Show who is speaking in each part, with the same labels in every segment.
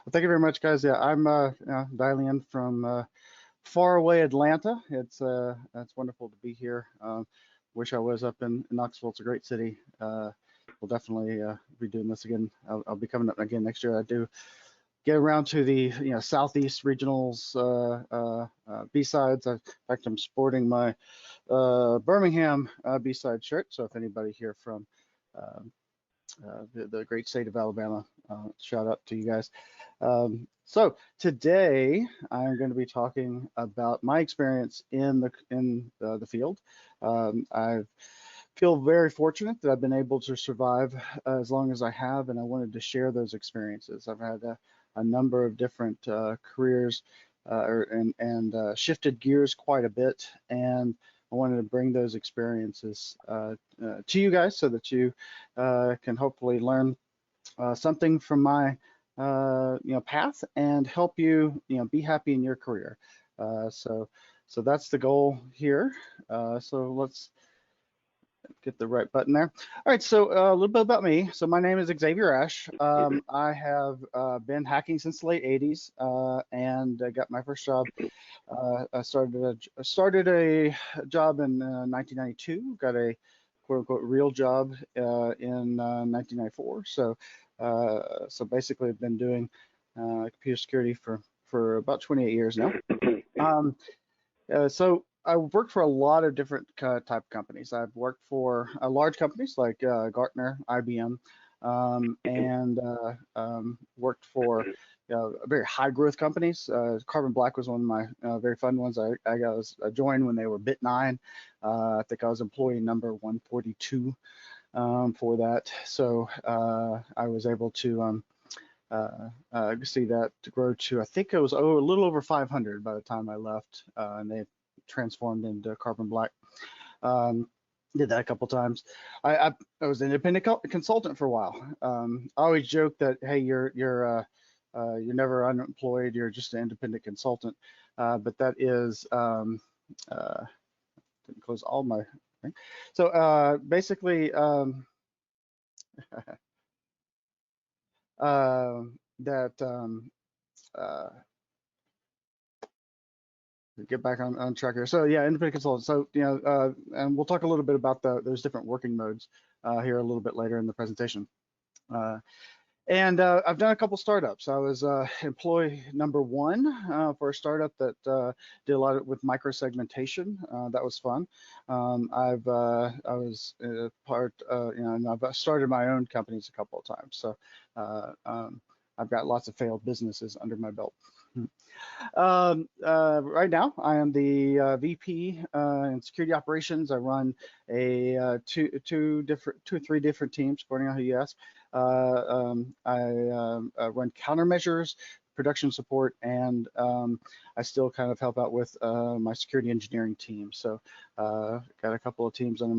Speaker 1: Well, thank you very much, guys. Yeah, I'm dialing in from far away Atlanta. It's wonderful to be here. Wish I was up in Knoxville. It's a great city. We'll definitely be doing this again. I'll be coming up again next year. I do get around to the Southeast regionals BSides. In fact, I'm sporting my Birmingham BSide shirt. So if anybody here from the great state of Alabama, shout out to you guys. So today I'm going to be talking about my experience in the field. I feel very fortunate that I've been able to survive as long as I have, and I wanted to share those experiences. I've had a number of different careers and shifted gears quite a bit, and I wanted to bring those experiences to you guys so that you can hopefully learn something from my path and help you be happy in your career. So that's the goal here. So let's get the right button there. All right, so a little bit about me. So my name is Xavier Ashe. I have been hacking since the late 80s and I got my first job. I started a job in 1992, got a quote unquote real job in 1994. So basically I've been doing computer security for about 28 years now. So I've worked for a lot of different type of companies. I've worked for large companies like Gartner, IBM, and worked for very high growth companies. Carbon Black was one of my very fun ones. I joined when they were Bit9. I think I was employee number 142 for that. So I was able to see that to grow to, I think it was a little over 500 by the time I left, and they transformed into Carbon Black. Did that a couple times. I was an independent consultant for a while. I always joke that, hey, you're never unemployed, you're just an independent consultant. But that is didn't close all my thing. So basically get back on track here. So yeah, independent consultant. So and we'll talk a little bit about those different working modes here a little bit later in the presentation. And I've done a couple startups. I was employee number 1 for a startup that did a lot with microsegmentation. That was fun. I was part, and I've started my own companies a couple of times. So I've got lots of failed businesses under my belt. Right now, I am the VP in security operations. I run a two or three different teams, depending on who you ask. I run countermeasures, production support, and I still kind of help out with my security engineering team. So got a couple of teams under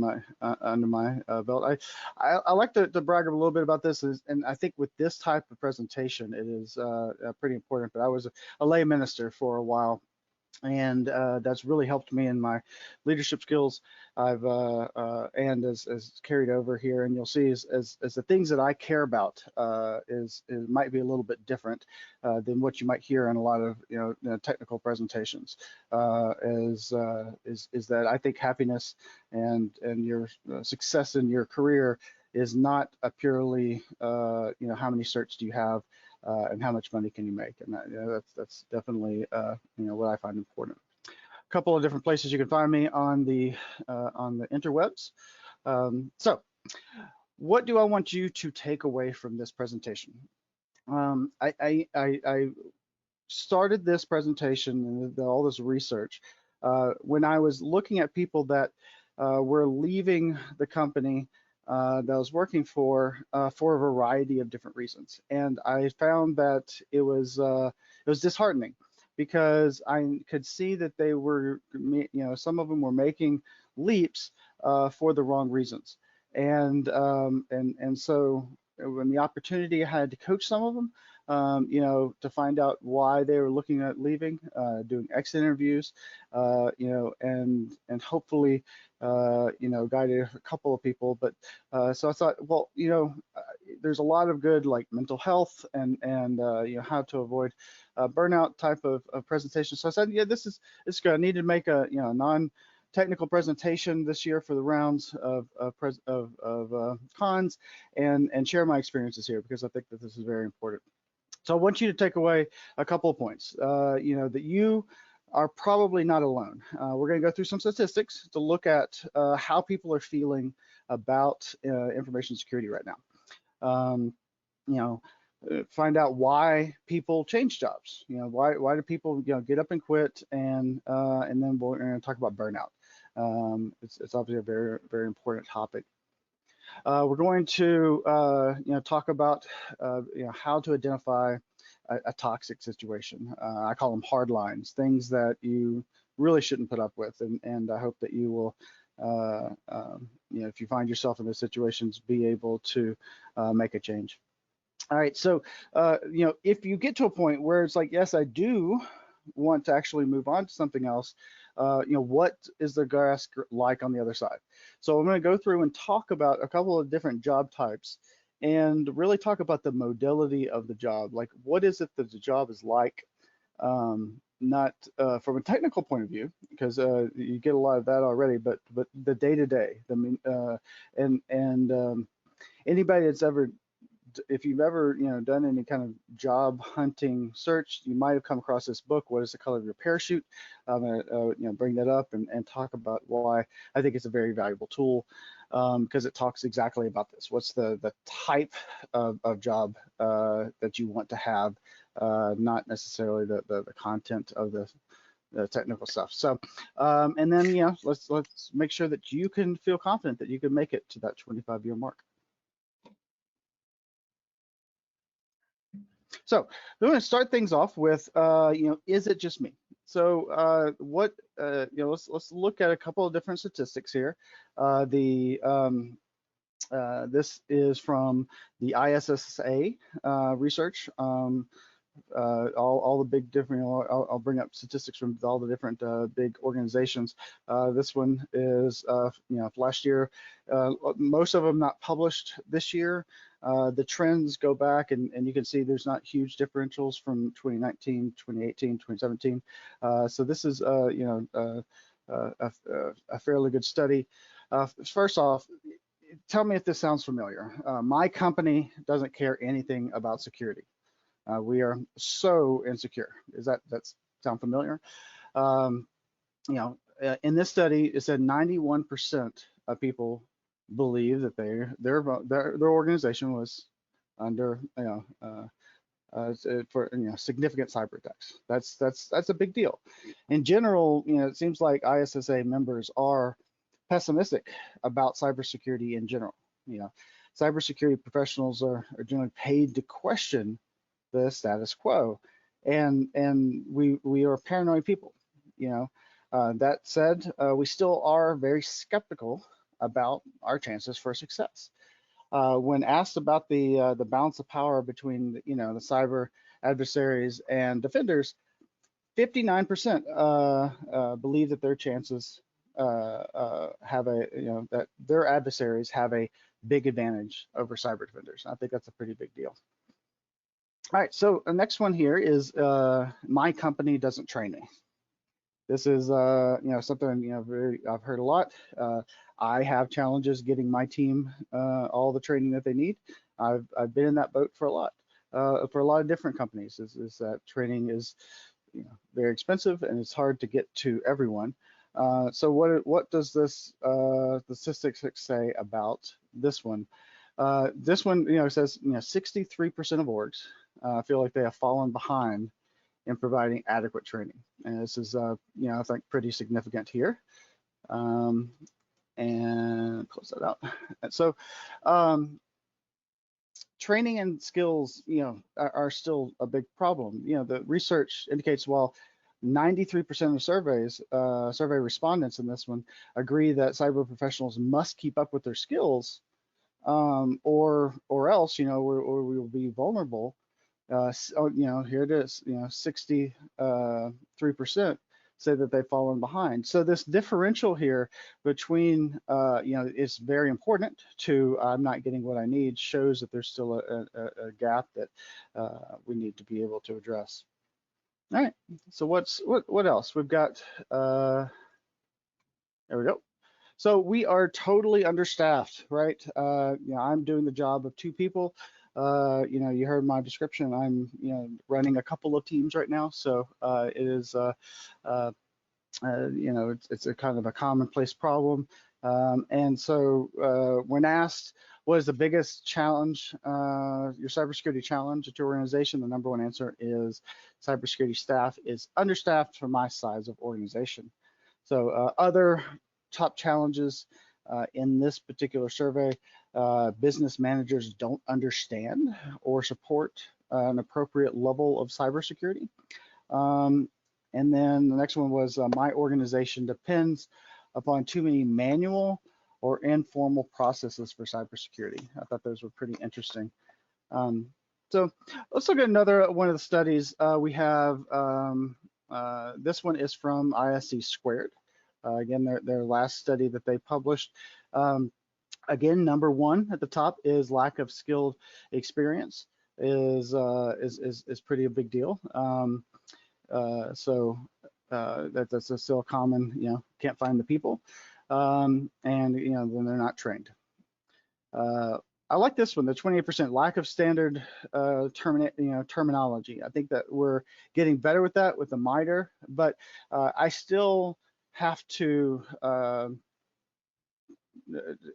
Speaker 1: my belt. I like to brag a little bit about this, and I think with this type of presentation, it is pretty important. But I was a lay minister for a while, and that's really helped me in my leadership skills. I've and as carried over here, and you'll see as the things that I care about is might be a little bit different than what you might hear in a lot of technical presentations. Is that I think happiness and your success in your career is not a purely how many certs do you have. And how much money can you make? And that's definitely what I find important. A couple of different places you can find me on the interwebs. So what do I want you to take away from this presentation? I started this presentation and all this research when I was looking at people that were leaving the company that I was working for a variety of different reasons, and I found that it was disheartening because I could see that they were, some of them were making leaps for the wrong reasons, and so when the opportunity I had to coach some of them, you know, to find out why they were looking at leaving, doing exit interviews, you know, and hopefully, you know, guided a couple of people. But so I thought, well, you know, there's a lot of good like mental health and you know, how to avoid burnout type of presentation. So I said, yeah, this is good. I need to make a, you know, non-technical presentation this year for the rounds of cons and share my experiences here, because I think that this is very important. So I want you to take away a couple of points. You know, that you are probably not alone. We're going to go through some statistics to look at how people are feeling about information security right now. You know, find out why people change jobs. You know, why do people, you know, get up and quit, and then we're going to talk about burnout. It's obviously a very, very important topic. We're going to you know, talk about you know, how to identify a toxic situation. I call them hard lines, things that you really shouldn't put up with, and I hope that you will, you know, if you find yourself in those situations, be able to make a change. All right, so you know, if you get to a point where it's like, yes, I do want to actually move on to something else, you know, what is the grass like on the other side? So I'm going to go through and talk about a couple of different job types and really talk about the modality of the job. Like, what is it that the job is like? Not from a technical point of view, because you get a lot of that already, but the day-to-day, anybody that's ever, if you've ever, you know, done any kind of job hunting search, you might have come across this book, What is the Color of Your Parachute? I'm going to you know, bring that up and talk about why I think it's a very valuable tool, because it talks exactly about this. What's the type of job that you want to have, not necessarily the content of the technical stuff. So and then, you know, let's make sure that you can feel confident that you can make it to that 25-year mark. So we're going to start things off with, you know, is it just me? So you know, let's look at a couple of different statistics here. This is from the ISSA research. All the big different, you know, I'll bring up statistics from all the different big organizations. This one is, you know, last year, most of them not published this year. The trends go back, and you can see there's not huge differentials from 2019, 2018, 2017. So this is, you know, a fairly good study. First off, tell me if this sounds familiar. My company doesn't care anything about security. We are so insecure. Does that sound familiar? You know, in this study, it said 91% of people believe that their organization was under, you know, for, you know, significant cyber attacks. That's a big deal. In general, you know, it seems like ISSA members are pessimistic about cybersecurity in general. You know, cybersecurity professionals are generally paid to question the status quo, and we are paranoid people. You know, that said, we still are very skeptical about our chances for success. When asked about the balance of power between, you know, the cyber adversaries and defenders, 59% believe that their chances have a, you know, that their adversaries have a big advantage over cyber defenders. I think that's a pretty big deal. All right, so the next one here is my company doesn't train me. This is, you know, something, you know, I've heard a lot. I have challenges getting my team all the training that they need. I've been in that boat for a lot of different companies. Is that training is, you know, very expensive, and it's hard to get to everyone. So what does this the statistics say about this one? This one, you know, says, you know, 63% of orgs feel like they have fallen behind in providing adequate training, and this is, you know, I think pretty significant here. And close that out. And so, training and skills, you know, are still a big problem. You know, the research indicates, while 93% of the survey respondents in this one agree that cyber professionals must keep up with their skills, or else, you know, we will be vulnerable. Here it is, 63% say that they've fallen behind. So this differential here between, is very important to I'm not getting what I need, shows that there's still a gap that we need to be able to address. All right, so what else? We've got, there we go. So we are totally understaffed, right? I'm doing the job of 2 people. You heard my description. I'm, running a couple of teams right now. So it is, it's a kind of a commonplace problem. And so when asked, what is the biggest challenge, your cybersecurity challenge at your organization, the #1 answer is cybersecurity staff is understaffed for my size of organization. So other top challenges in this particular survey, business managers don't understand or support an appropriate level of cybersecurity. And then the next one was my organization depends upon too many manual or informal processes for cybersecurity. I thought those were pretty interesting. So let's look at another one of the studies. We have, this one is from ISC Squared. Again, their last study that they published. Again, #1 at the top is lack of skilled experience is pretty a big deal. That's still common, can't find the people, and then they're not trained. I like this one, the 28% lack of standard terminology. I think that we're getting better with that with the MITRE, but I still have to,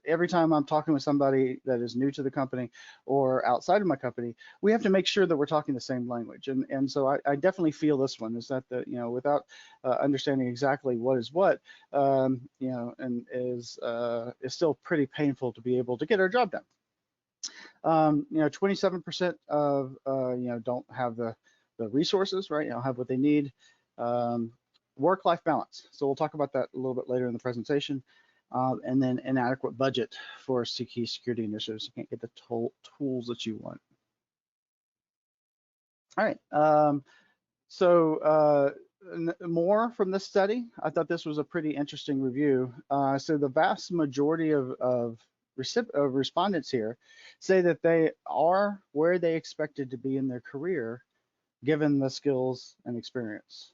Speaker 1: every time I'm talking with somebody that is new to the company or outside of my company, we have to make sure that we're talking the same language. And so I definitely feel this one is that without understanding exactly what is what, and is still pretty painful to be able to get our job done. 27% of don't have the resources, right? Don't have what they need. Work-life balance. So we'll talk about that a little bit later in the presentation. And then inadequate budget for key security initiatives. You can't get the tools that you want. All right. More from this study. I thought this was a pretty interesting review. So the vast majority of respondents here say that they are where they expected to be in their career, given the skills and experience.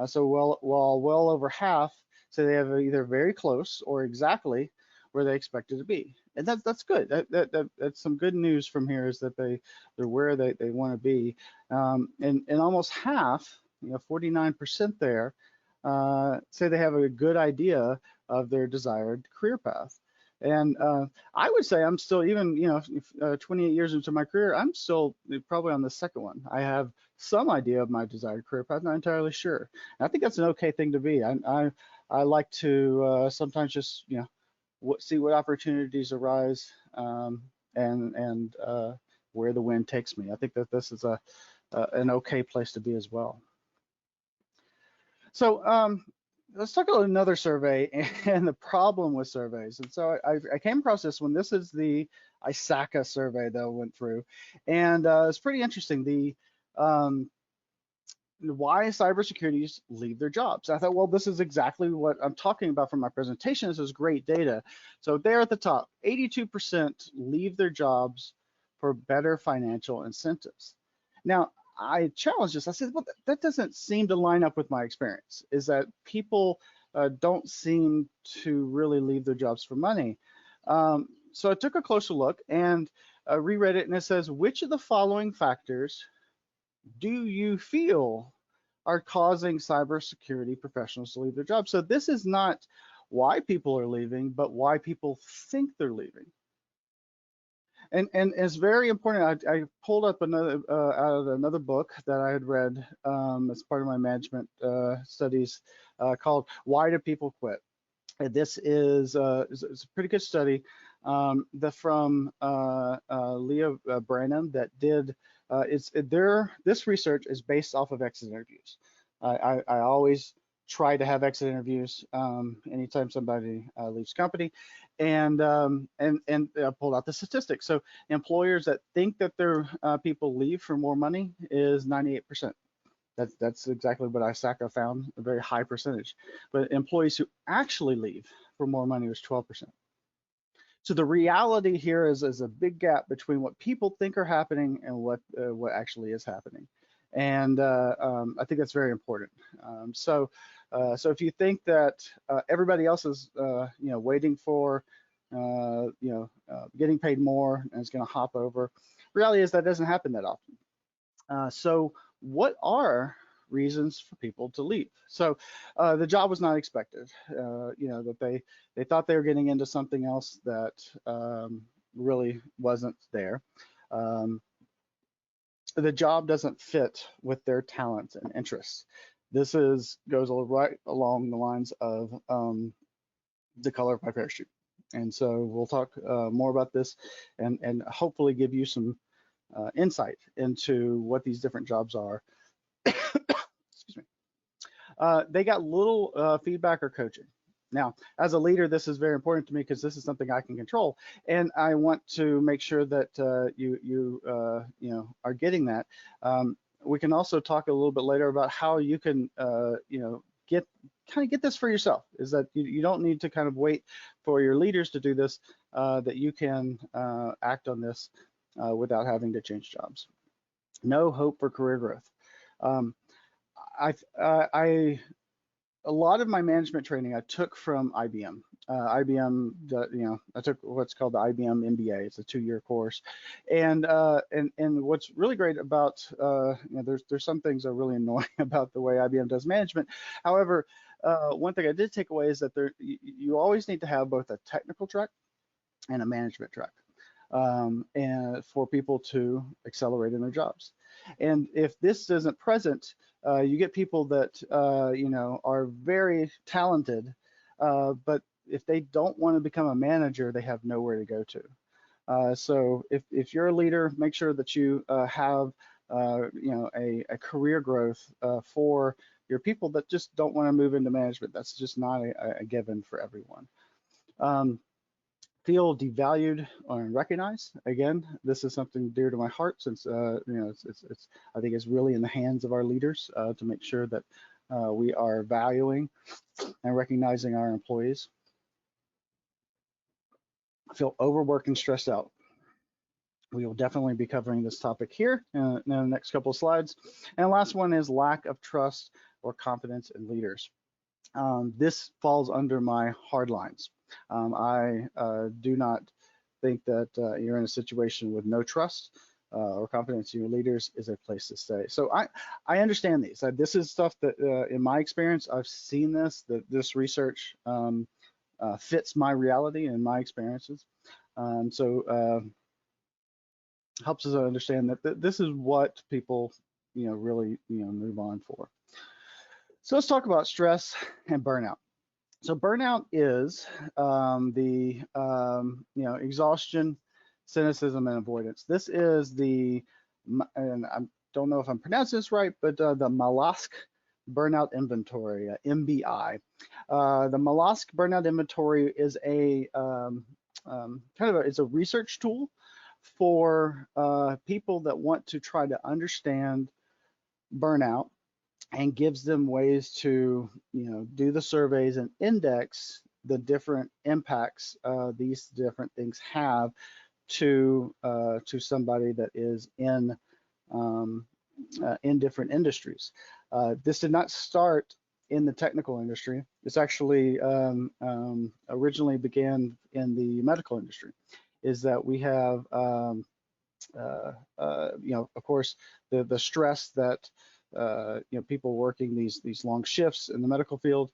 Speaker 1: So well over half say they have either very close or exactly where they expected to be, and that's good. That's some good news from here, is that they're where they want to be, and almost half, 49% there, say they have a good idea of their desired career path. And I would say I'm still, even 28 years into my career, I'm still probably on the second one. I have some idea of my desired career path, not entirely sure. And I think that's an okay thing to be. I like to sometimes just see what opportunities arise, and where the wind takes me. I think that this is an okay place to be as well. So let's talk about another survey and the problem with surveys. And so I came across this one. This is the ISACA survey that I went through, and it's pretty interesting. Why cybersecurities leave their jobs. I thought, well, this is exactly what I'm talking about from my presentation. This is great data. So there at the top, 82% leave their jobs for better financial incentives. Now, I challenged this. I said, well, that doesn't seem to line up with my experience, is that people don't seem to really leave their jobs for money. So I took a closer look and reread it, and it says, which of the following factors do you feel are causing cybersecurity professionals to leave their jobs? So this is not why people are leaving, but why people think they're leaving. And it's very important. I pulled up another out of another book that I had read as part of my management studies called "Why Do People Quit?" And this is it's a pretty good study from Leah Branham that did. This research is based off of exit interviews. I always try to have exit interviews anytime somebody leaves company, And I pulled out the statistics. So employers that think that their people leave for more money is 98%. That's exactly what ISACA found, a very high percentage. But employees who actually leave for more money was 12%. So the reality here is a big gap between what people think are happening and what actually is happening. And I think that's very important. So if you think that everybody else is waiting for getting paid more and is going to hop over, reality is that doesn't happen that often. So what are reasons for people to leave? So the job was not expected. That they thought they were getting into something else that really wasn't there. The job doesn't fit with their talents and interests. This goes right along the lines of the color of my parachute. And so we'll talk more about this and hopefully give you some insight into what these different jobs are. Excuse me. They got little feedback or coaching. Now, as a leader, this is very important to me because this is something I can control, and I want to make sure that you are getting that. We can also talk a little bit later about how you can get this for yourself. Is that you don't need to kind of wait for your leaders to do this, that you can act on this without having to change jobs. No hope for career growth. A lot of my management training I took from IBM. IBM, I took what's called the IBM MBA. It's a 2-year course, and what's really great about there's some things that are really annoying about the way IBM does management. However, one thing I did take away is that you always need to have both a technical track and a management track, and for people to accelerate in their jobs. And if this isn't present, you get people that are very talented, but if they don't want to become a manager, they have nowhere to go to. So if you're a leader, make sure that you have a career growth for your people that just don't want to move into management. That's just not a given for everyone. Feel devalued or unrecognized. Again, this is something dear to my heart, since it's I think it's really in the hands of our leaders to make sure that we are valuing and recognizing our employees. Feel overworked and stressed out. We will definitely be covering this topic here in the next couple of slides. And the last one is lack of trust or confidence in leaders. This falls under my hard lines. I do not think that you're in a situation with no trust or confidence in your leaders is a place to stay. So I understand these. This is stuff that in my experience, I've seen this research fits my reality and my experiences. So helps us understand that this is what people really move on for. So let's talk about stress and burnout. So burnout is the exhaustion, cynicism, and avoidance. This is and I don't know if I'm pronouncing this right, but the Mollusk Burnout Inventory, MBI. The Mollusk Burnout Inventory is it's a research tool for people that want to try to understand burnout, and gives them ways to do the surveys and index the different impacts these different things have to somebody that is in different industries. This did not start in the technical industry. This actually originally began in the medical industry. Is that we have of course the stress that people working these long shifts in the medical field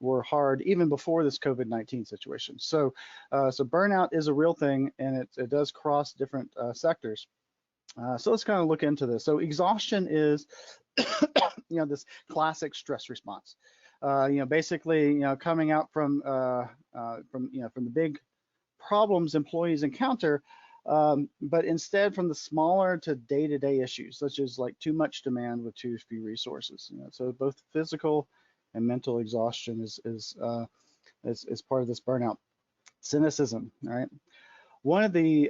Speaker 1: were hard even before this COVID-19 situation. So burnout is a real thing, and it does cross different sectors. So let's kind of look into this. So exhaustion is this classic stress response. Basically coming out from the big problems employees encounter, but instead from the smaller to day-to-day issues, such as like too much demand with too few resources. So both physical and mental exhaustion is part of this burnout. Cynicism, right? One of the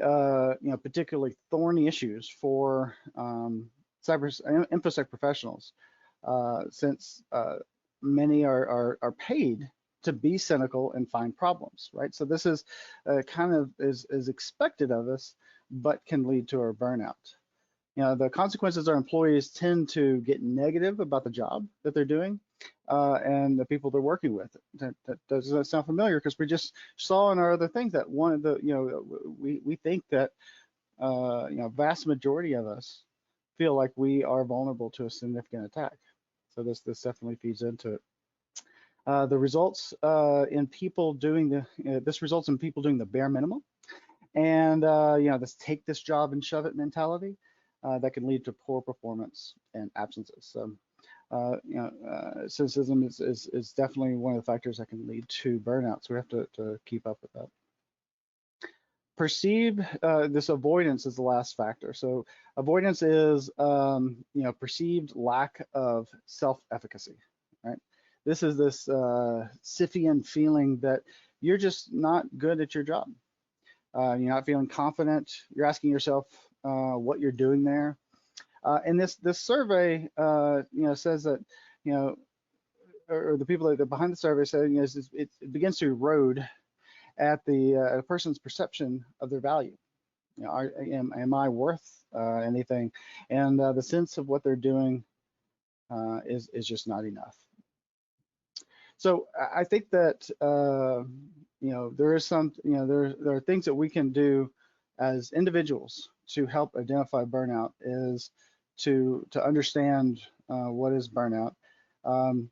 Speaker 1: particularly thorny issues for InfoSec professionals, since many are paid to be cynical and find problems, right? So this is kind of is expected of us, but can lead to our burnout. The consequences are employees tend to get negative about the job that they're doing and the people they're working with. Does that sound familiar? Because we just saw in our other things that one of the, we think that, vast majority of us feel like we are vulnerable to a significant attack. So this definitely feeds into it. The results in people doing this results in people doing the bare minimum, and this take this job and shove it mentality that can lead to poor performance and absences. So cynicism is definitely one of the factors that can lead to burnout. So we have to keep up with that. Perceived, this avoidance is the last factor. So avoidance is perceived lack of self-efficacy, right? This is this Sisyphean feeling that you're just not good at your job. You're not feeling confident. You're asking yourself what you're doing there. And this survey, says that, or the people that are behind the survey said, it begins to erode at the a person's perception of their value. Am I worth anything? And the sense of what they're doing is just not enough. So I think that there is some, there are things that we can do as individuals to help identify burnout, is to understand what is burnout. And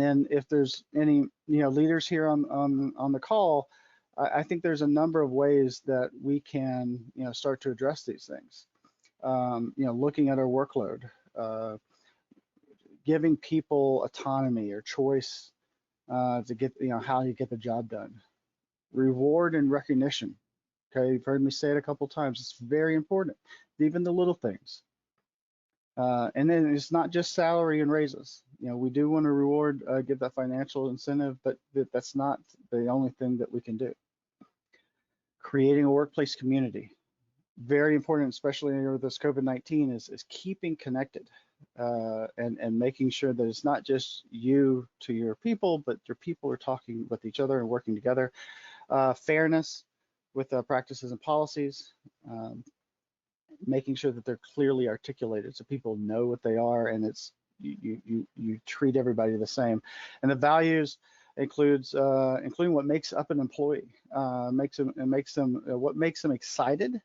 Speaker 1: then if there's any leaders here on the call, I think there's a number of ways that we can start to address these things. Looking at our workload, giving people autonomy or choice to get how you get the job done. Reward and recognition. Okay, you've heard me say it a couple times. It's very important, even the little things. And then it's not just salary and raises. We do want to reward, give that financial incentive, but that's not the only thing that we can do. Creating a workplace community, very important, especially with this COVID-19, is keeping connected and making sure that it's not just you to your people, but your people are talking with each other and working together. Fairness with practices and policies, making sure that they're clearly articulated so people know what they are, and it's you treat everybody the same. And the values includes including what makes up an employee, what makes them excited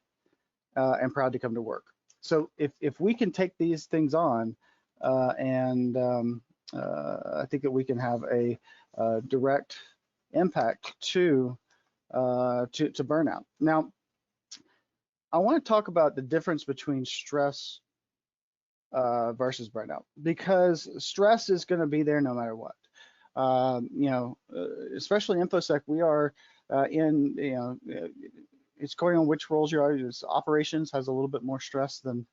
Speaker 1: and proud to come to work. So if we can take these things on, and I think that we can have a direct impact to burnout. Now, I want to talk about the difference between stress versus burnout, because stress is going to be there no matter what. Especially InfoSec, we are it's going on which roles you are. Operations has a little bit more stress than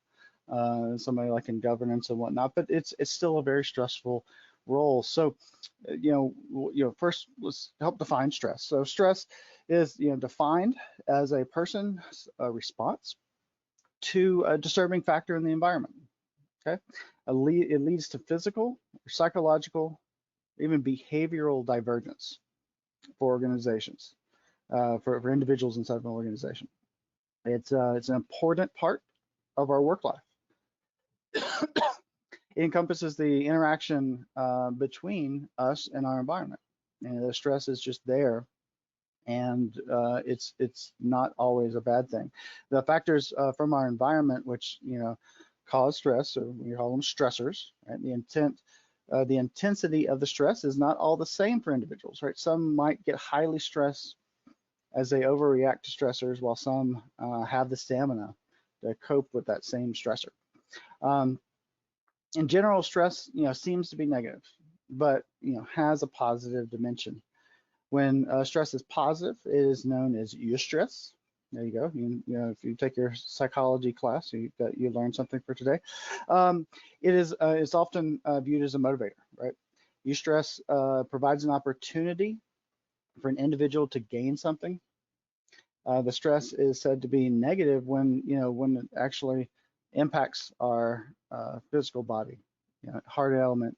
Speaker 1: somebody like in governance and whatnot, but it's still a very stressful role. So, first let's help define stress. So stress is defined as a person's response to a disturbing factor in the environment. Okay, it leads to physical, psychological, even behavioral divergence for organizations, for individuals inside of an organization. It's an important part of our work life. It encompasses the interaction between us and our environment, and the stress is just there, and it's not always a bad thing. The factors from our environment which cause stress, or we call them stressors, right? The intensity of the stress is not all the same for individuals, right? Some might get highly stressed as they overreact to stressors, while some have the stamina to cope with that same stressor. In general, stress seems to be negative, but has a positive dimension. When stress is positive, it is known as eustress. There you go. If you take your psychology class, you learned something for today. It's often viewed as a motivator, right? Eustress provides an opportunity for an individual to gain something The stress is said to be negative when, when it actually impacts our physical body. Heart ailment,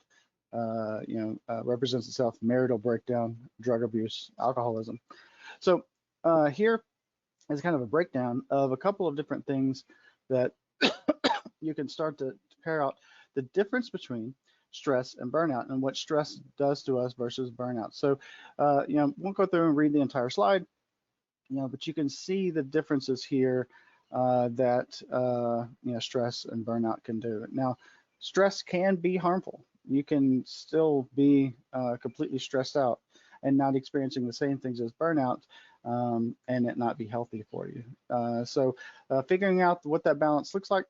Speaker 1: represents itself marital breakdown, drug abuse, alcoholism. So here is kind of a breakdown of a couple of different things that you can start to pair out the difference between stress and burnout and what stress does to us versus burnout. So, won't go through and read the entire slide, but you can see the differences here that stress and burnout can do. Now, stress can be harmful. You can still be completely stressed out and not experiencing the same things as burnout, and it not be healthy for you. So figuring out what that balance looks like,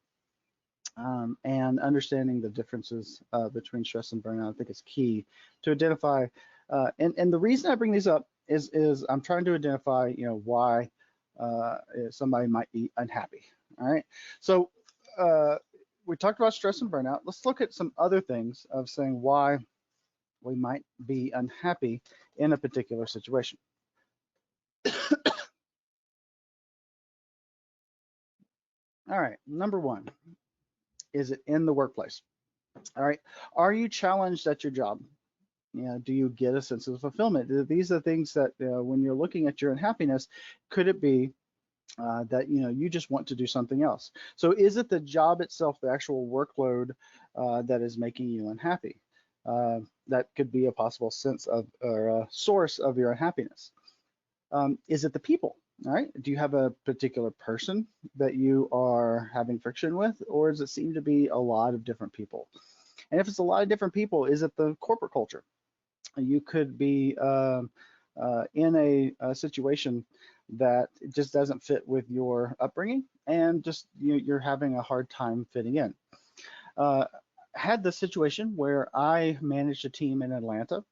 Speaker 1: and understanding the differences between stress and burnout, I think is key to identify. And the reason I bring these up is I'm trying to identify, why somebody might be unhappy. All right. So we talked about stress and burnout. Let's look at some other things of saying why we might be unhappy in a particular situation. All right. Number one, is it in the workplace? All right. Are you challenged at your job? Do you get a sense of fulfillment? These are things that when you're looking at your unhappiness, could it be that you just want to do something else? So is it the job itself, the actual workload that is making you unhappy? That could be a possible sense of or a source of your unhappiness. Is it the people? All right. Do you have a particular person that you are having friction with, or does it seem to be a lot of different people? And if it's a lot of different people, is it the corporate culture? You could be in a situation that just doesn't fit with your upbringing, and just you're having a hard time fitting in. Had the situation where I managed a team in Atlanta,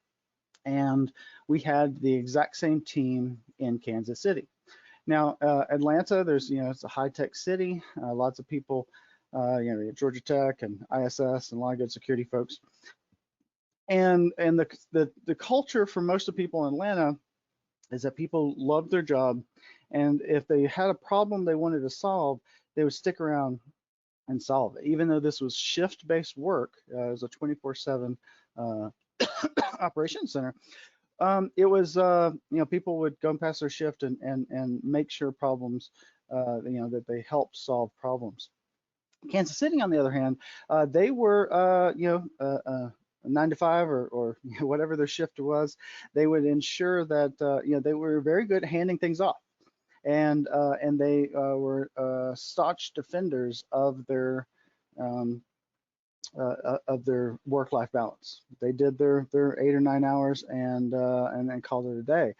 Speaker 1: and we had the exact same team in Kansas City. Now, Atlanta, there's it's a high-tech city, lots of people, Georgia Tech and ISS, and a lot of good security folks. And the culture for most of the people in Atlanta is that people love their job, and if they had a problem they wanted to solve, they would stick around and solve it. Even though this was shift-based work, it was a 24/7 operations center. It was people would go past their shift and make sure problems, that they helped solve problems. Kansas City, on the other hand, they were 9 to 5 or whatever their shift was. They would ensure that they were very good at handing things off, and they were staunch defenders of their work-life balance. They did their 8 or 9 hours and then called it a day.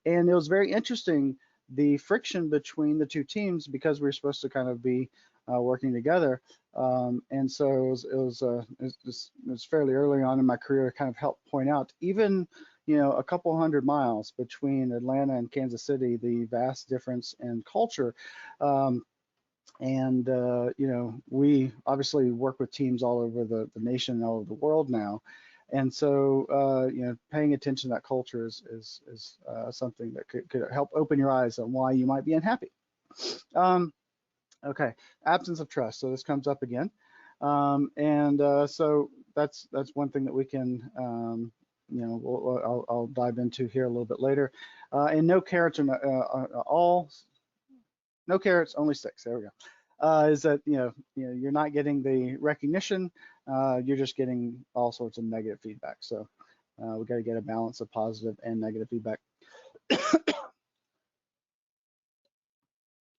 Speaker 1: And it was very interesting, the friction between the two teams, because we were supposed to kind of be working together. And so it was fairly early on in my career to kind of help point out, even a couple hundred miles between Atlanta and Kansas City, the vast difference in culture. We obviously work with teams all over the nation and all over the world now. And so, paying attention to that culture is something that could help open your eyes on why you might be unhappy. Okay, absence of trust. So this comes up again. So that's one thing that we can, I'll dive into here a little bit later. And no carrots are no carrots, only sticks. There we go. Is that you're not getting the recognition, you're just getting all sorts of negative feedback. So we got to get a balance of positive and negative feedback.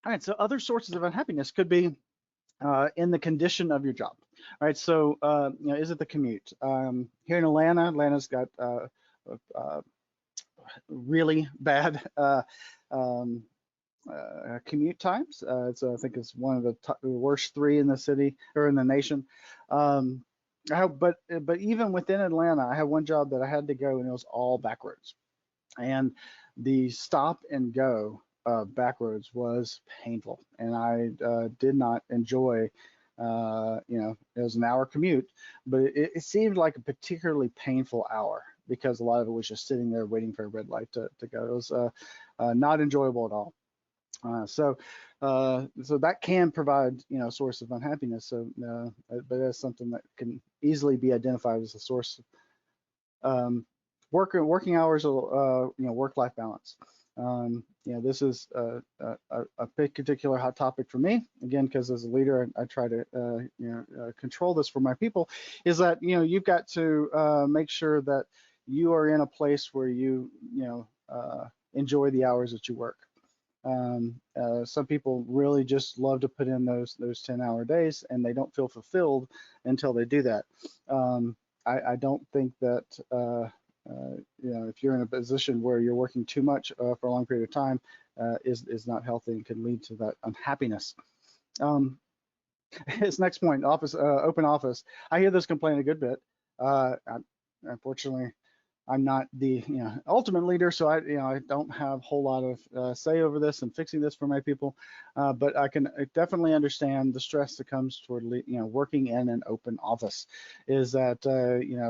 Speaker 1: All right, so other sources of unhappiness could be in the condition of your job. All right, so is it the commute? Here in Atlanta's got really bad commute times. I think it's one of the worst 3 in the city or in the nation. But even within Atlanta, I had one job that I had to go, and it was all back roads, and the stop and go back roads was painful, and I did not enjoy. It was an hour commute, but it seemed like a particularly painful hour because a lot of it was just sitting there waiting for a red light to go. It was not enjoyable at all. So that can provide, a source of unhappiness. So, but that's something that can easily be identified as a source. Working hours, work-life balance. This is a particular hot topic for me. Again, because as a leader, I try to control this for my people. Is that you've got to make sure that you are in a place where you enjoy the hours that you work. Some people really just love to put in those 10-hour days, and they don't feel fulfilled until they do that. I don't think that if you're in a position where you're working too much for a long period of time, is not healthy and can lead to that unhappiness. His next point, open office. I hear this complaint a good bit. Unfortunately, I'm not the ultimate leader, so I don't have a whole lot of say over this and fixing this for my people, but I can definitely understand the stress that comes toward working in an open office. Is that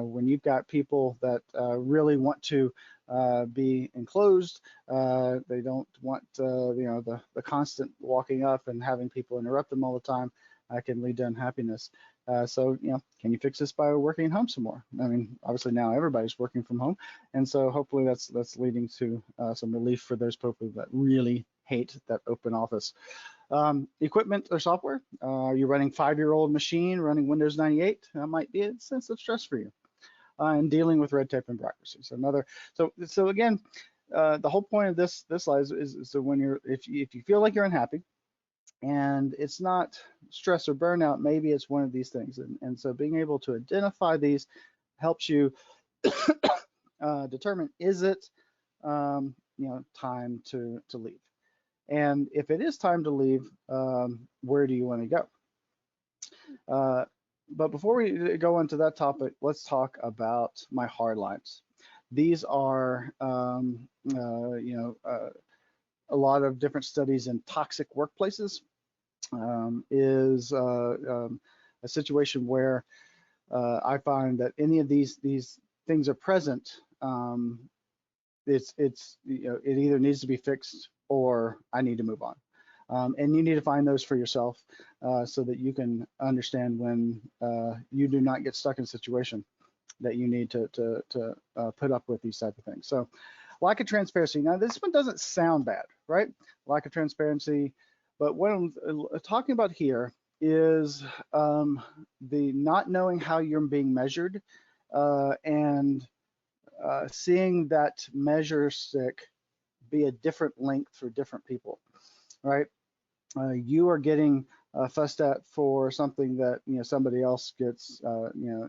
Speaker 1: when you've got people that really want to be enclosed, they don't want the constant walking up and having people interrupt them all the time. Can lead to unhappiness. So, can you fix this by working at home some more? I mean, obviously now everybody's working from home, and so hopefully that's leading to some relief for those people that really hate that open office. Equipment or software? Are you running 5-year-old machine running Windows 98? That might be a sense of stress for you. And dealing with red tape and bureaucracy. So again, the whole point of this slide is so when if you feel like you're unhappy, and it's not stress or burnout, maybe it's one of these things. And so being able to identify these helps you determine, is it time to leave? And if it is time to leave, where do you want to go? But before we go into that topic, let's talk about my hard lines. These are a lot of different studies in toxic workplaces. Is a situation where I find that any of these things are present. It either needs to be fixed or I need to move on. And you need to find those for yourself so that you can understand when you do not get stuck in a situation that you need to put up with these type of things. So lack of transparency. Now this one doesn't sound bad, right? Lack of transparency. But what I'm talking about here is the not knowing how you're being measured and seeing that measure stick be a different length for different people, right? You are getting fussed at for something that somebody else gets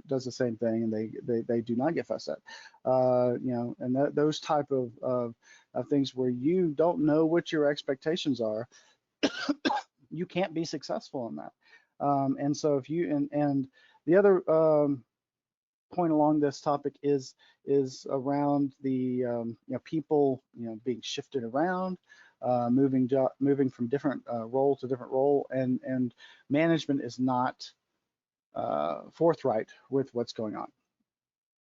Speaker 1: does the same thing and they do not get fussed at, and those type of things where you don't know what your expectations are. You can't be successful in that. And so if you and the other point along this topic is around the people being shifted around, moving from different role to different role, and management is not forthright with what's going on.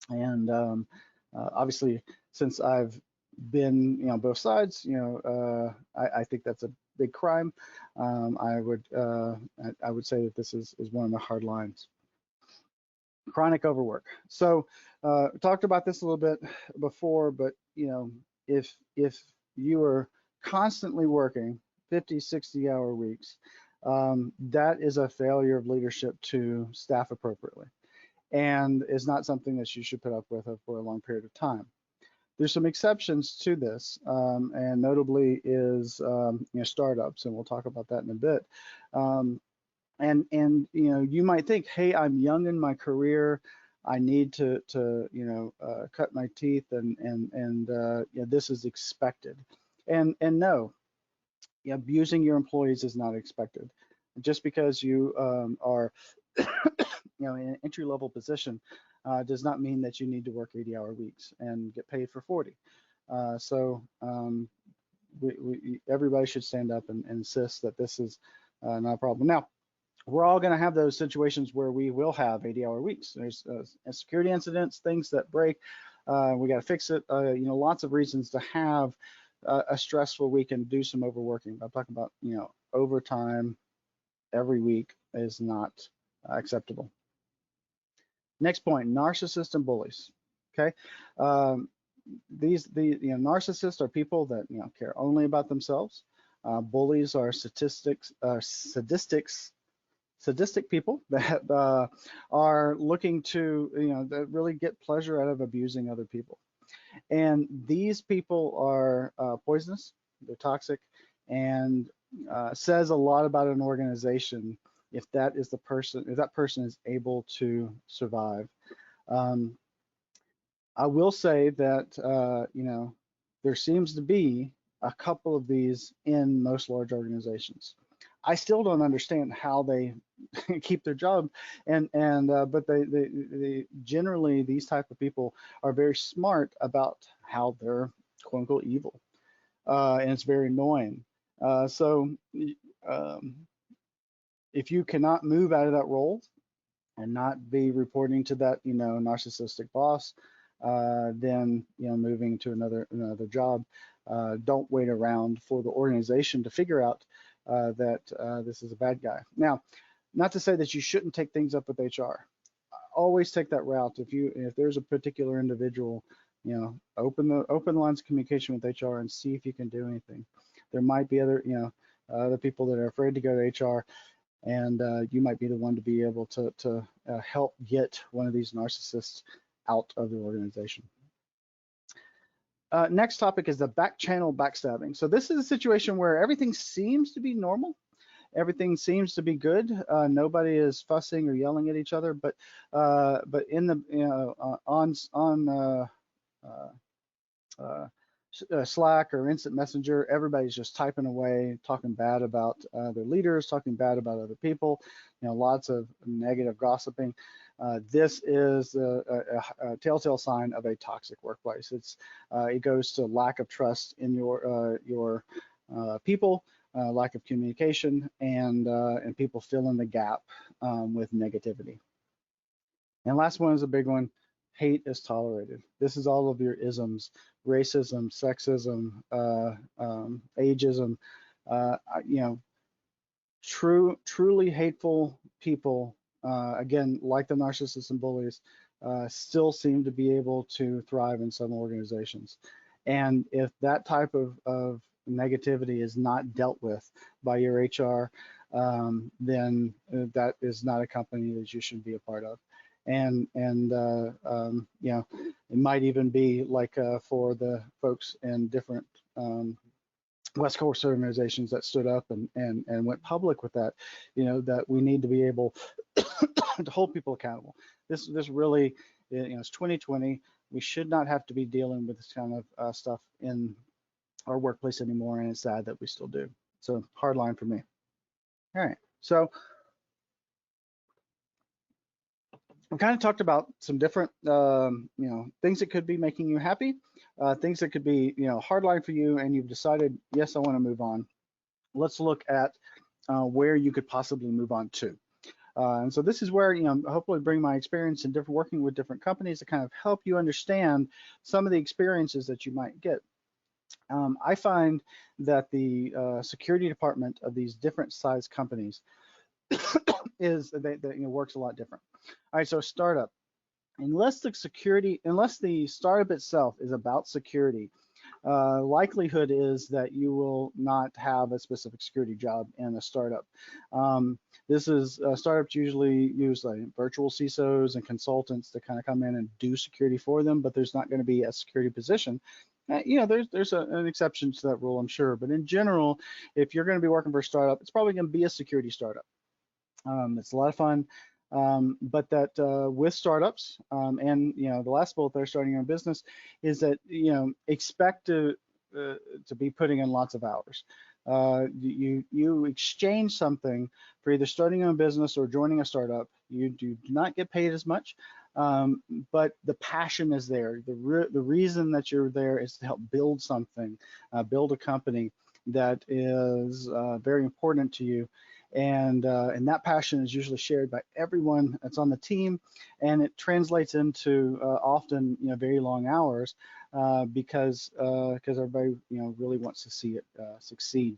Speaker 1: And obviously, since I've been both sides, I think that's a big crime. I would say that this is one of the hard lines. Chronic overwork. So talked about this a little bit before, but if you are constantly working 50, 60-hour weeks, that is a failure of leadership to staff appropriately, and is not something that you should put up with for a long period of time. There's some exceptions to this, and notably is startups, and we'll talk about that in a bit. And you might think, hey, I'm young in my career, I need to cut my teeth, and this is expected. And no, abusing your employees is not expected. Just because you are in an entry-level position does not mean that you need to work 80-hour weeks and get paid for 40. So everybody should stand up and insist that this is not a problem. Now, we're all going to have those situations where we will have 80-hour weeks. There's security incidents, things that break. We got to fix it. Lots of reasons to have a stressful week and do some overworking. I'm talking about, overtime every week is not acceptable. Next point, narcissists and bullies. Okay, narcissists are people that care only about themselves. Bullies are sadistic people that are looking to that really get pleasure out of abusing other people. And these people are poisonous, they're toxic, and says a lot about an organization if that person is able to survive. I will say that there seems to be a couple of these in most large organizations. I still don't understand how they keep their job, but they generally, these type of people are very smart about how they're quote unquote evil, and it's very annoying. So if you cannot move out of that role and not be reporting to that narcissistic boss, then moving to another job. Don't wait around for the organization to figure out that this is a bad guy. Now, not to say that you shouldn't take things up with HR. Always take that route. If there's a particular individual, open lines of communication with HR and see if you can do anything. There might be other people that are afraid to go to HR, and you might be the one to be able to help get one of these narcissists out of the organization. Next topic is the back channel backstabbing. So this is a situation where everything seems to be normal. Everything seems to be good. Nobody is fussing or yelling at each other, but in the on Slack or Instant Messenger, everybody's just typing away, talking bad about their leaders, talking bad about other people. Lots of negative gossiping. This is a telltale sign of a toxic workplace. It goes to lack of trust in your people, lack of communication, and people fill in the gap with negativity. And last one is a big one. Hate is tolerated. This is all of your isms: racism, sexism, ageism. Truly hateful people, again, like the narcissists and bullies, still seem to be able to thrive in some organizations. And if that type of negativity is not dealt with by your HR, then that is not a company that you should be a part of. And it might even be like for the folks in different West Coast organizations that stood up and went public with that, that we need to be able to hold people accountable. This really, it's 2020. We should not have to be dealing with this kind of stuff in our workplace anymore, and it's sad that we still do. So hard line for me. All right, so we kind of talked about some different, things that could be making you happy, things that could be, hard line for you, and you've decided, yes, I want to move on. Let's look at where you could possibly move on to. And so this is where, hopefully bring my experience in working with different companies to kind of help you understand some of the experiences that you might get. I find that the security department of these different size companies works a lot different. All right, so startup. Unless the startup itself is about security, likelihood is that you will not have a specific security job in a startup. Startups usually use like virtual CISOs and consultants to kind of come in and do security for them, but there's not going to be a security position. There's an exception to that rule, I'm sure, but in general, if you're going to be working for a startup, it's probably going to be a security startup. It's a lot of fun. But that with startups, and the last bullet there, starting your own business, is that expect to be putting in lots of hours. You exchange something for either starting your own business or joining a startup. You do not get paid as much, but the passion is there. The reason that you're there is to help build something, build a company that is very important to you. and that passion is usually shared by everyone that's on the team, and it translates into often very long hours because everybody really wants to see it succeed.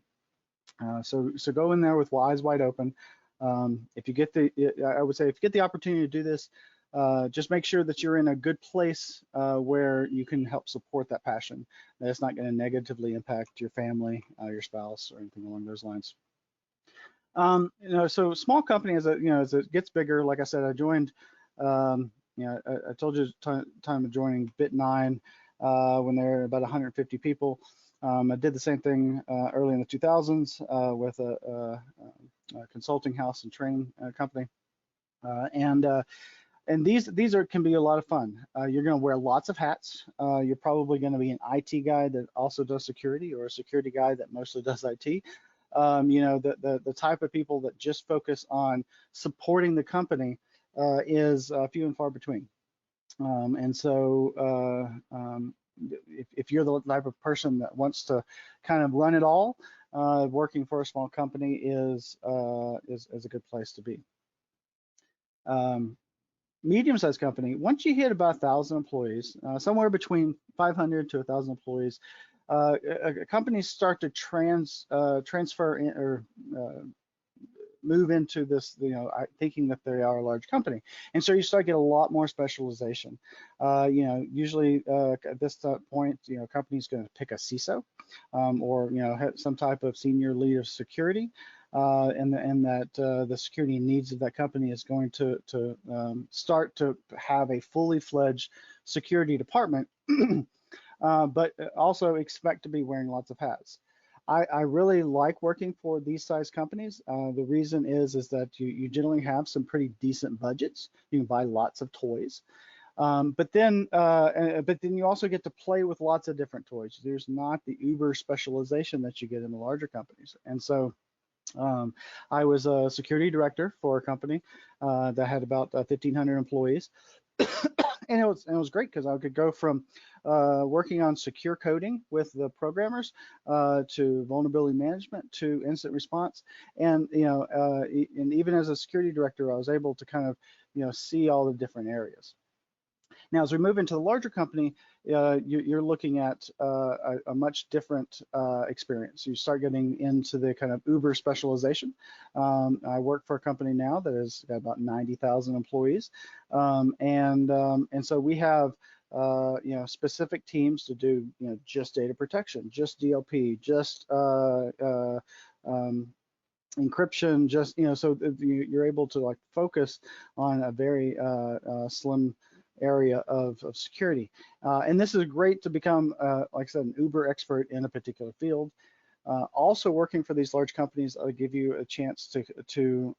Speaker 1: So go in there with eyes wide open. If you get I would say if you get the opportunity to do this, just make sure that you're in a good place where you can help support that passion. That it's not going to negatively impact your family, your spouse, or anything along those lines. So small company as it gets bigger. Like I said, I joined. I told you time of joining Bit9 when they were about 150 people. I did the same thing early in the 2000s with a consulting house and training company, and these can be a lot of fun. You're going to wear lots of hats. You're probably going to be an IT guy that also does security, or a security guy that mostly does IT. The type of people that just focus on supporting the company is few and far between. And so if you're the type of person that wants to kind of run it all, working for a small company is a good place to be. Medium-sized company, once you hit about 1,000 employees, somewhere between 500 to 1,000 employees, companies start to transfer in, or move into this, thinking that they are a large company, and so you start to get a lot more specialization. Usually at this point, company's going to pick a CISO, or have some type of senior lead of security, and that the security needs of that company is going to start to have a fully fledged security department, but also expect to be wearing lots of hats. I really like working for these size companies. The reason is that you generally have some pretty decent budgets. You can buy lots of toys, but then you also get to play with lots of different toys. There's not the uber specialization that you get in the larger companies. And so I was a security director for a company that had about 1,500 employees. And it was great because I could go from working on secure coding with the programmers to vulnerability management to incident response, and and even as a security director, I was able to kind of see all the different areas. Now, as we move into the larger company, you're looking at a much different experience. You start getting into the kind of uber specialization. I work for a company now that has got about 90,000 employees, and so we have specific teams to do just data protection, just DLP, just encryption, just so you're able to like focus on a very slim area of security, and this is great to become, like I said, an uber expert in a particular field. Also, working for these large companies give you a chance to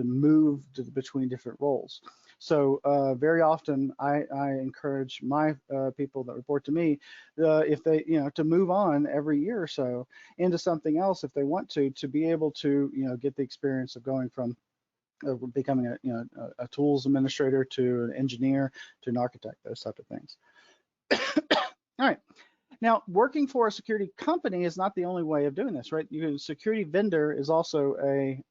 Speaker 1: move between different roles. So very often, I encourage my people that report to me, if they to move on every year or so into something else if they want to be able to get the experience of going from becoming a tools administrator to an engineer to an architect, those type of things. All right. Now, working for a security company is not the only way of doing this, right? Security vendor is also a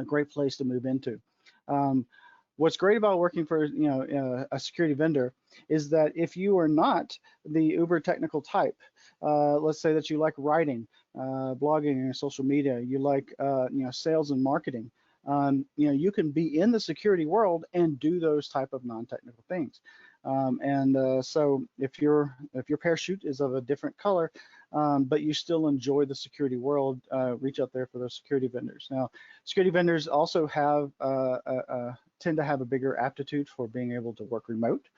Speaker 1: great place to move into. What's great about working for a security vendor is that if you are not the uber technical type, let's say that you like writing, blogging, and social media, you like sales and marketing, you can be in the security world and do those type of non-technical things. So if your parachute is of a different color, but you still enjoy the security world, reach out there for those security vendors. Now, security vendors also have tend to have a bigger aptitude for being able to work remote.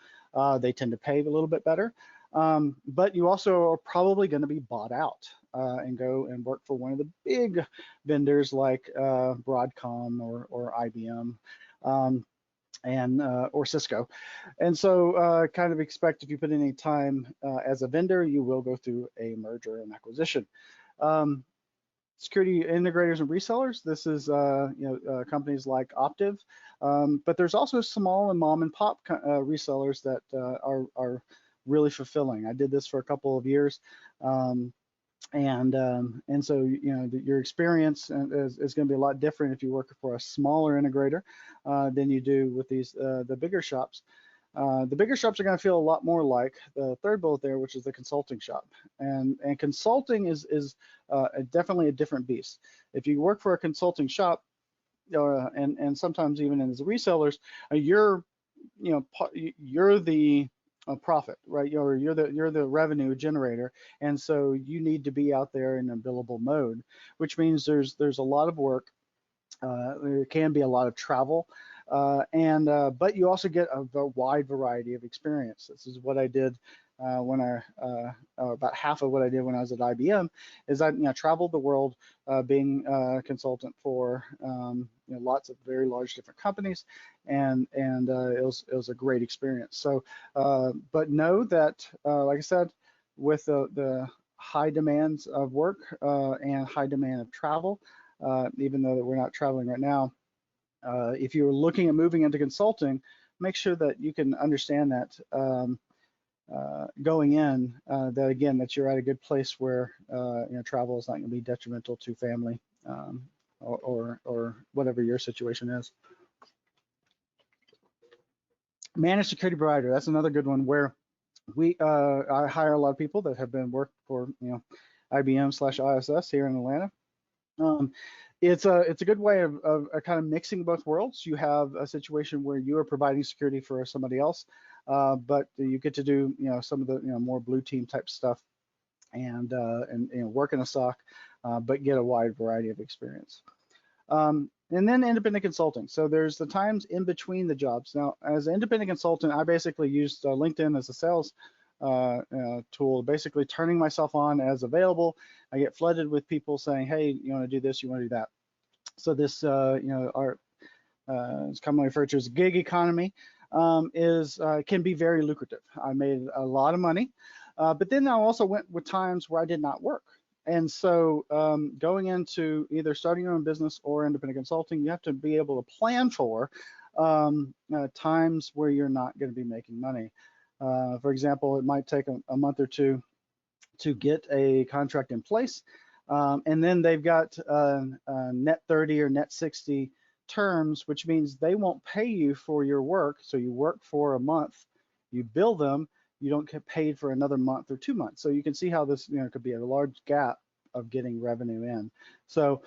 Speaker 1: They tend to pay a little bit better, but you also are probably going to be bought out and go and work for one of the big vendors like Broadcom or IBM. Or Cisco, and so kind of expect if you put in any time as a vendor, you will go through a merger and acquisition. Security integrators and resellers. This is companies like Optiv, but there's also small and mom and pop resellers that are really fulfilling. I did this for a couple of years. And so your experience is going to be a lot different if you work for a smaller integrator than you do with the bigger shops. The bigger shops are going to feel a lot more like the third bullet there, which is the consulting shop. And consulting is definitely a different beast. If you work for a consulting shop, and sometimes even as resellers, you're the profit, right? You're the revenue generator, and so you need to be out there in a billable mode, which means there's a lot of work. There can be a lot of travel, but you also get a wide variety of experience. This is what I did about half of what I did when I was at IBM, is I traveled the world being a consultant for lots of very large different companies, and it was a great experience. So, but know that, like I said, with the high demands of work and high demand of travel, even though that we're not traveling right now, if you're looking at moving into consulting, make sure that you can understand that going in, that again, that you're at a good place where travel is not going to be detrimental to family or whatever your situation is. Managed security provider, that's another good one where I hire a lot of people that have been worked for IBM/ISS here in Atlanta. It's a good way of kind of mixing both worlds. You have a situation where you are providing security for somebody else, but you get to do some of the more blue team type stuff and work in a SOC, but get a wide variety of experience. And then independent consulting. So there's the times in between the jobs. Now, as an independent consultant, I basically used LinkedIn as a sales tool, basically turning myself on as available. I get flooded with people saying, hey, you want to do this, you want to do that. So this, it's commonly referred to as gig economy, can be very lucrative. I made a lot of money, but then I also went with times where I did not work. And so going into either starting your own business or independent consulting, you have to be able to plan for times where you're not going to be making money. For example, it might take a month or two to get a contract in place, and then they've got net 30 or net 60 terms, which means they won't pay you for your work. So you work for a month, you bill them, you don't get paid for another month or 2 months. So you can see how this could be a large gap of getting revenue in. So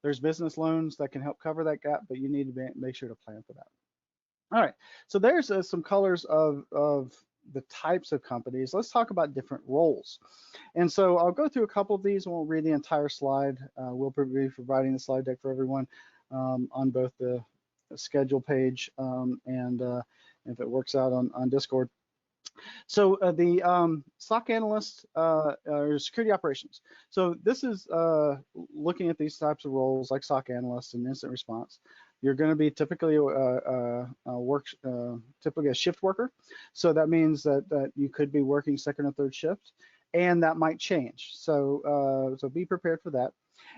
Speaker 1: there's business loans that can help cover that gap, but you need to make sure to plan for that. All right, so there's some colors of the types of companies. Let's talk about different roles. And so I'll go through a couple of these and we'll read the entire slide. We'll be providing the slide deck for everyone on both the schedule page and if it works out on Discord. So the SOC analyst or security operations. So this is looking at these types of roles like SOC analyst and incident response. You're going to be typically typically a shift worker. So that means that you could be working second or third shift, and that might change. So so be prepared for that.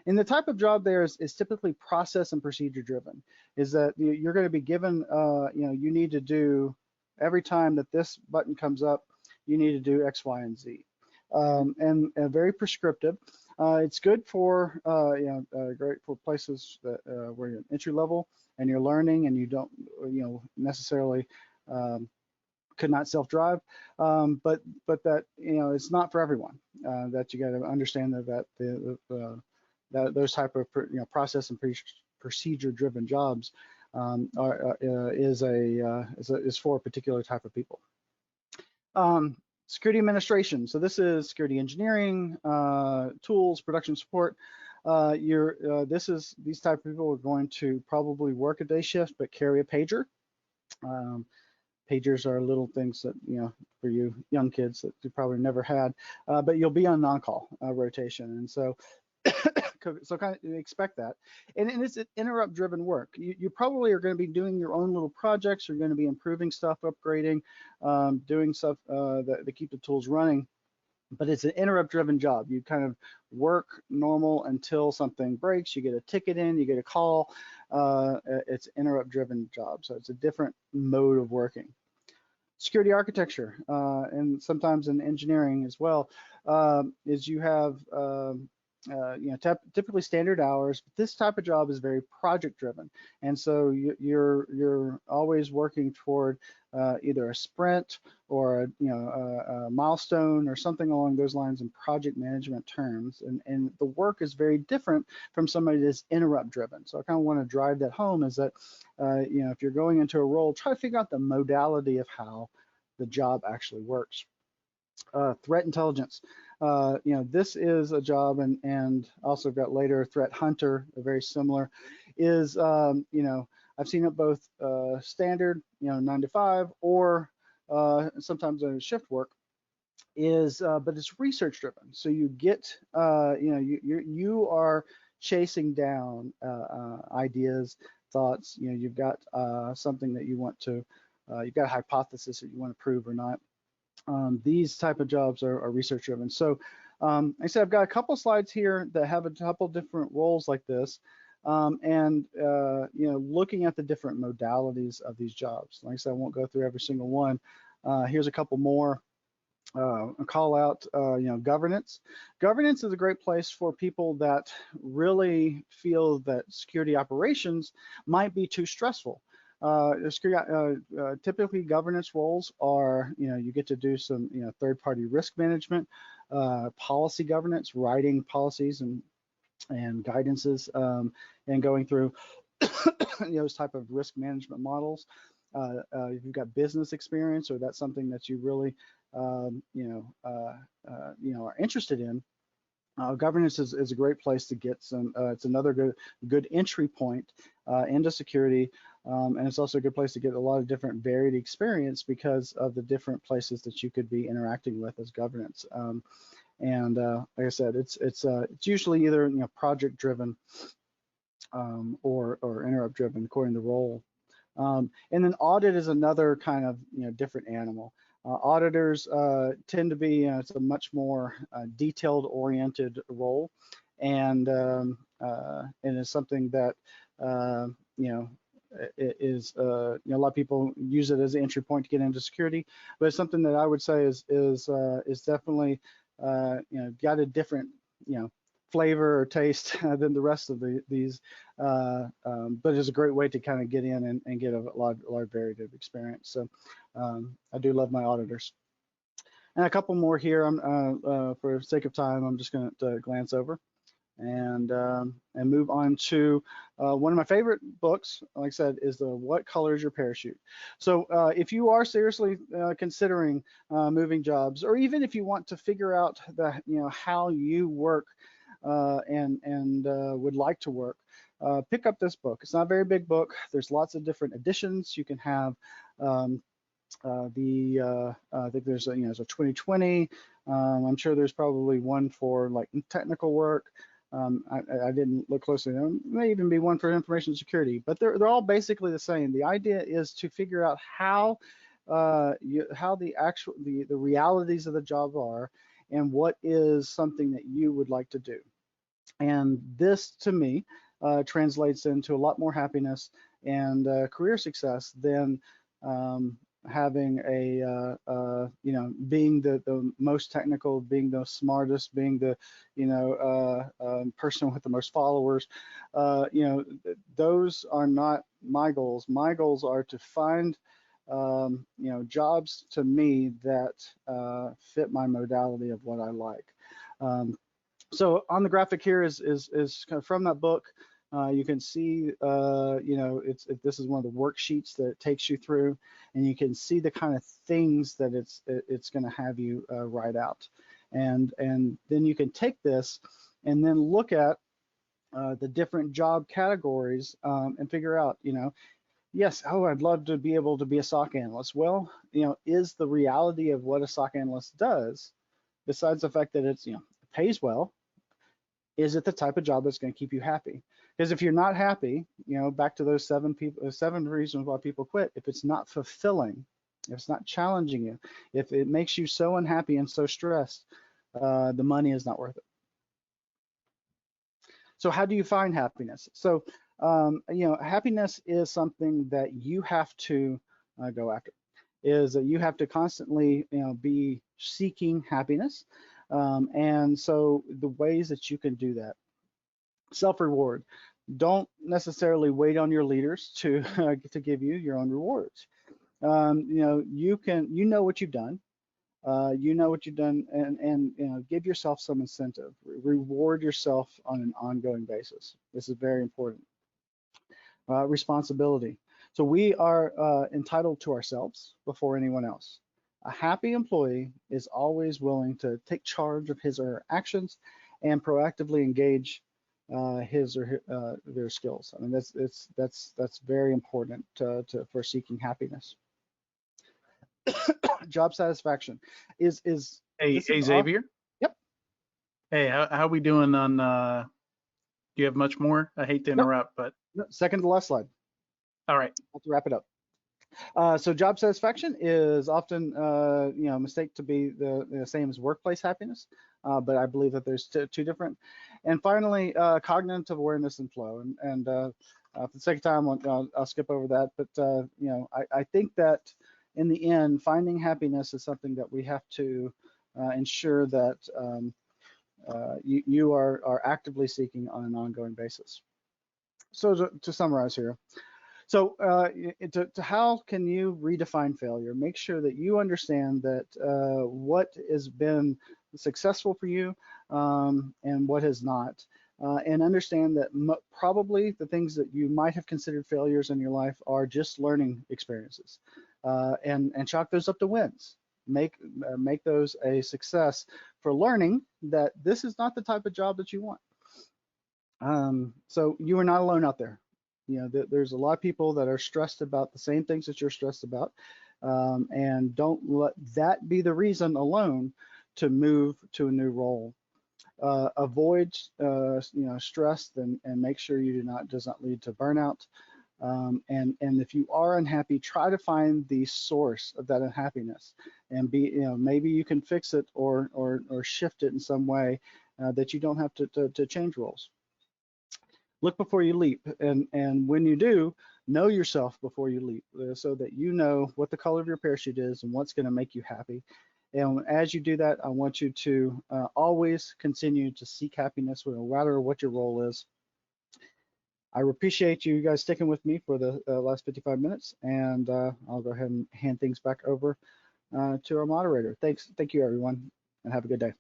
Speaker 1: And the type of job there is typically process and procedure driven. Is that you're going to be given, you need to do every time that this button comes up, you need to do X, Y, and Z, and very prescriptive. It's good for great for places that where you're entry level and you're learning and you don't necessarily could not self-drive, but that it's not for everyone. That you got to understand that those type of process and procedure driven jobs is for a particular type of people. Security administration. So this is security engineering, tools, production support. These type of people are going to probably work a day shift but carry a pager. Pagers are little things that for you young kids that you probably never had, but you'll be on on-call rotation, and so kind of expect that. And it's interrupt-driven work. You probably are going to be doing your own little projects. You're going to be improving stuff, upgrading, doing stuff that keep the tools running. But it's an interrupt-driven job. You kind of work normal until something breaks. You get a ticket in, you get a call. It's an interrupt-driven job, so it's a different mode of working. Security architecture, and sometimes in engineering as well, is you have typically standard hours, but this type of job is very project driven, and so you're always working toward either a sprint or a milestone or something along those lines in project management terms, and the work is very different from somebody that's interrupt driven. So I kind of want to drive that home, is that if you're going into a role, try to figure out the modality of how the job actually works. Threat intelligence. This is a job, and also got later threat hunter, very similar, is, I've seen it both standard, 9 to 5, or sometimes a shift work, but it's research driven. So you get, you are chasing down ideas, thoughts. You've got something that you want to, you've got a hypothesis that you want to prove or not. These type of jobs are research driven. So like I said, I've got a couple slides here that have a couple different roles like this, and looking at the different modalities of these jobs. Like I said, I won't go through every single one. Here's a couple more. Call out, governance. Governance is a great place for people that really feel that security operations might be too stressful. Typically governance roles are, you get to do some, third-party risk management, policy governance, writing policies and guidances, and going through those type of risk management models. If you've got business experience, or that's something that you really, are interested in, governance is a great place to get some. It's another good entry point into security, and it's also a good place to get a lot of different varied experience because of the different places that you could be interacting with as governance. And like I said, it's usually either project driven or interrupt driven according to role. And then audit is another kind of different animal. Auditors tend to be, it's a much more detailed oriented role, and it's something that it is a lot of people use it as an entry point to get into security, but it's something that I would say is definitely got a different flavor or taste than the rest of these, but it's a great way to kind of get in and get a lot of varied experience. So I do love my auditors. And a couple more here. For sake of time, I'm just going to glance over and move on to one of my favorite books. Like I said, is the What Color Is Your Parachute? So if you are seriously considering moving jobs, or even if you want to figure out how you work and would like to work, pick up this book. It's not a very big book. There's lots of different editions. You can have I think there's a 2020. I'm sure there's probably one for like technical work. I didn't look closely. There may even be one for information security, but they're all basically the same. The idea is to figure out how the realities of the job are, and what is something that you would like to do. And this, to me, translates into a lot more happiness and career success than having being the most technical, being the smartest, being the person with the most followers. Those are not my goals. My goals are to find jobs to me that fit my modality of what I like. So on the graphic here is kind of from that book. You can see, this is one of the worksheets that it takes you through, and you can see the kind of things that it's going to have you write out, and then you can take this and then look at the different job categories and figure out, yes, I'd love to be able to be a SOC analyst. Well, is the reality of what a SOC analyst does, besides the fact that it pays well, is it the type of job that's going to keep you happy? Because if you're not happy, back to those 7 reasons why people quit, if it's not fulfilling, if it's not challenging you, if it makes you so unhappy and so stressed, the money is not worth it. So how do you find happiness? So, happiness is something that you have to go after. is that you have to constantly, be seeking happiness. And so the ways that you can do that, self-reward. Don't necessarily wait on your leaders to to give you your own rewards. You know what you've done. You know what you've done, and give yourself some incentive. Reward yourself on an ongoing basis. This is very important. Responsibility. So we are entitled to ourselves before anyone else. A happy employee is always willing to take charge of his or her actions and proactively engage his or their skills. I mean, that's very important for seeking happiness. Job satisfaction is
Speaker 2: Hey,
Speaker 1: this is
Speaker 2: Xavier.
Speaker 1: Yep.
Speaker 2: Hey, how we doing on? Do you have much more? I hate to
Speaker 1: Nope.
Speaker 2: interrupt, but
Speaker 1: Second to last slide.
Speaker 2: all right.
Speaker 1: I'll have to wrap it up. So job satisfaction is often mistake to be the same as workplace happiness, but I believe that there's two different. And finally, cognitive awareness and flow. And for the sake of time, I'll skip over that. But I think that in the end, finding happiness is something that we have to ensure that you are actively seeking on an ongoing basis. So to summarize here. So to how can you redefine failure? Make sure that you understand that what has been successful for you and what has not. And understand that probably the things that you might have considered failures in your life are just learning experiences. And chalk those up to wins. Make those a success for learning that this is not the type of job that you want. So you are not alone out there. There's a lot of people that are stressed about the same things that you're stressed about, and don't let that be the reason alone to move to a new role. Avoid stress and make sure you does not lead to burnout. And if you are unhappy, try to find the source of that unhappiness, and maybe you can fix it or shift it in some way that you don't have to change roles. Look before you leap, and when you do, know yourself before you leap, so that you know what the color of your parachute is and what's going to make you happy. And as you do that, I want you to always continue to seek happiness, no matter what your role is. I appreciate you guys sticking with me for the last 55 minutes, and I'll go ahead and hand things back over to our moderator. Thank you, everyone, and have a good day.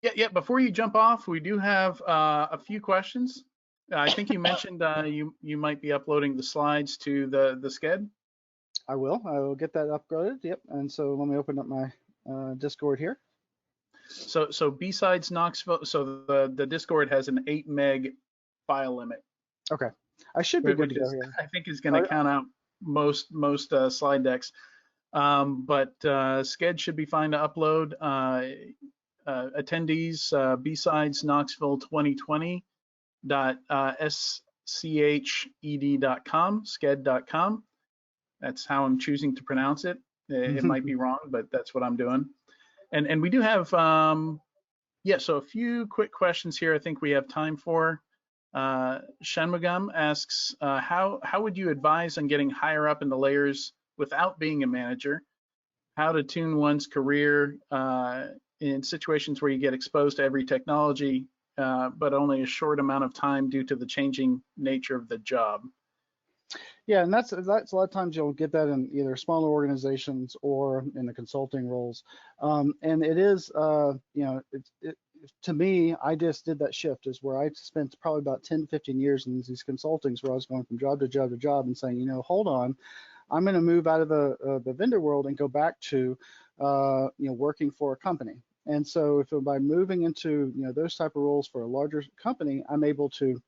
Speaker 2: Yeah. Before you jump off, we do have a few questions. I think you mentioned you might be uploading the slides to the Sched.
Speaker 1: I will get that uploaded. Yep. And so let me open up my Discord here.
Speaker 2: So BSides Knoxville. So the Discord has an 8 meg file limit.
Speaker 1: Okay. I should be good to go here.
Speaker 2: I think is going to count out most slide decks. But Sched should be fine to upload. Attendees BSides Knoxville 2020.sched.com, sched.com. That's how I'm choosing to pronounce it. It might be wrong, but that's what I'm doing. And we do have, so a few quick questions here I think we have time for. Shanmugam asks, how would you advise on getting higher up in the layers without being a manager? How to tune one's career in situations where you get exposed to every technology, but only a short amount of time due to the changing nature of the job.
Speaker 1: Yeah, and that's a lot of times you'll get that in either smaller organizations or in the consulting roles. And it is, to me, I just did that shift, is where I spent probably about 10, 15 years in these consultings where I was going from job to job to job and saying, hold on, I'm going to move out of the vendor world and go back to working for a company. And so by moving into those type of roles for a larger company, I'm able to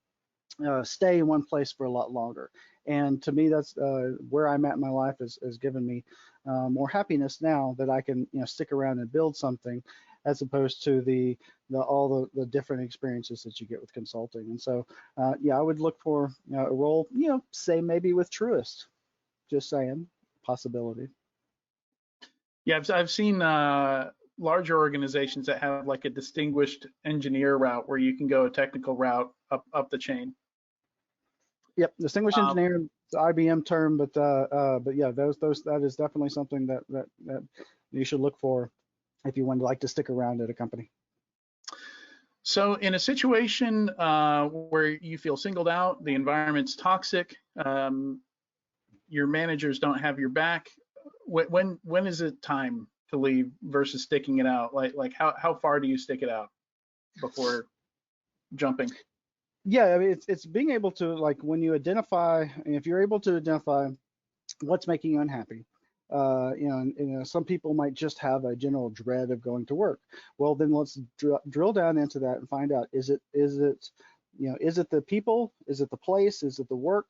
Speaker 1: stay in one place for a lot longer. And to me, that's where I'm at in my life has given me more happiness now that I can stick around and build something, as opposed to all the different experiences that you get with consulting. And so I would look for a role, say maybe with Truist. Just saying, possibility.
Speaker 2: Yeah, I've seen larger organizations that have like a distinguished engineer route where you can go a technical route up the chain.
Speaker 1: Yep, distinguished engineer, IBM term, but yeah, that is definitely something that you should look for if you would like to stick around at a company.
Speaker 2: So in a situation where you feel singled out, the environment's toxic, your managers don't have your back, when is it time to leave versus sticking it out? Like how far do you stick it out before jumping?
Speaker 1: Yeah, I mean, it's being able to, like, when you identify, if you're able to identify what's making you unhappy. Some people might just have a general dread of going to work. Well, then let's drill down into that and find out, is it the people? Is it the place? Is it the work?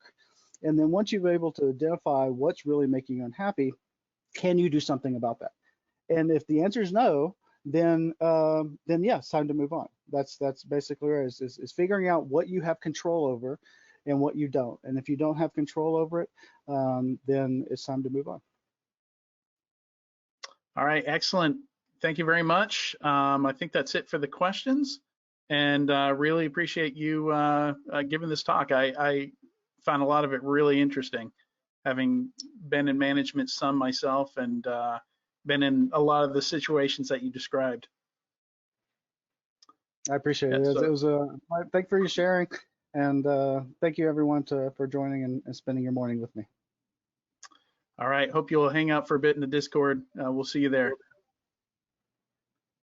Speaker 1: And then once you're able to identify what's really making you unhappy, can you do something about that? And if the answer is no, then yeah, it's time to move on. That's basically right, is figuring out what you have control over and what you don't. And if you don't have control over it, then it's time to move on.
Speaker 2: All right, excellent. Thank you very much. I think that's it for the questions, and really appreciate you giving this talk. I found a lot of it really interesting, having been in management some myself and been in a lot of the situations that you described.
Speaker 1: I appreciate it.
Speaker 2: So,
Speaker 1: It was thank you for your sharing, and thank you everyone for joining and spending your morning with me.
Speaker 2: All right, hope you'll hang out for a bit in the Discord. We'll see you there.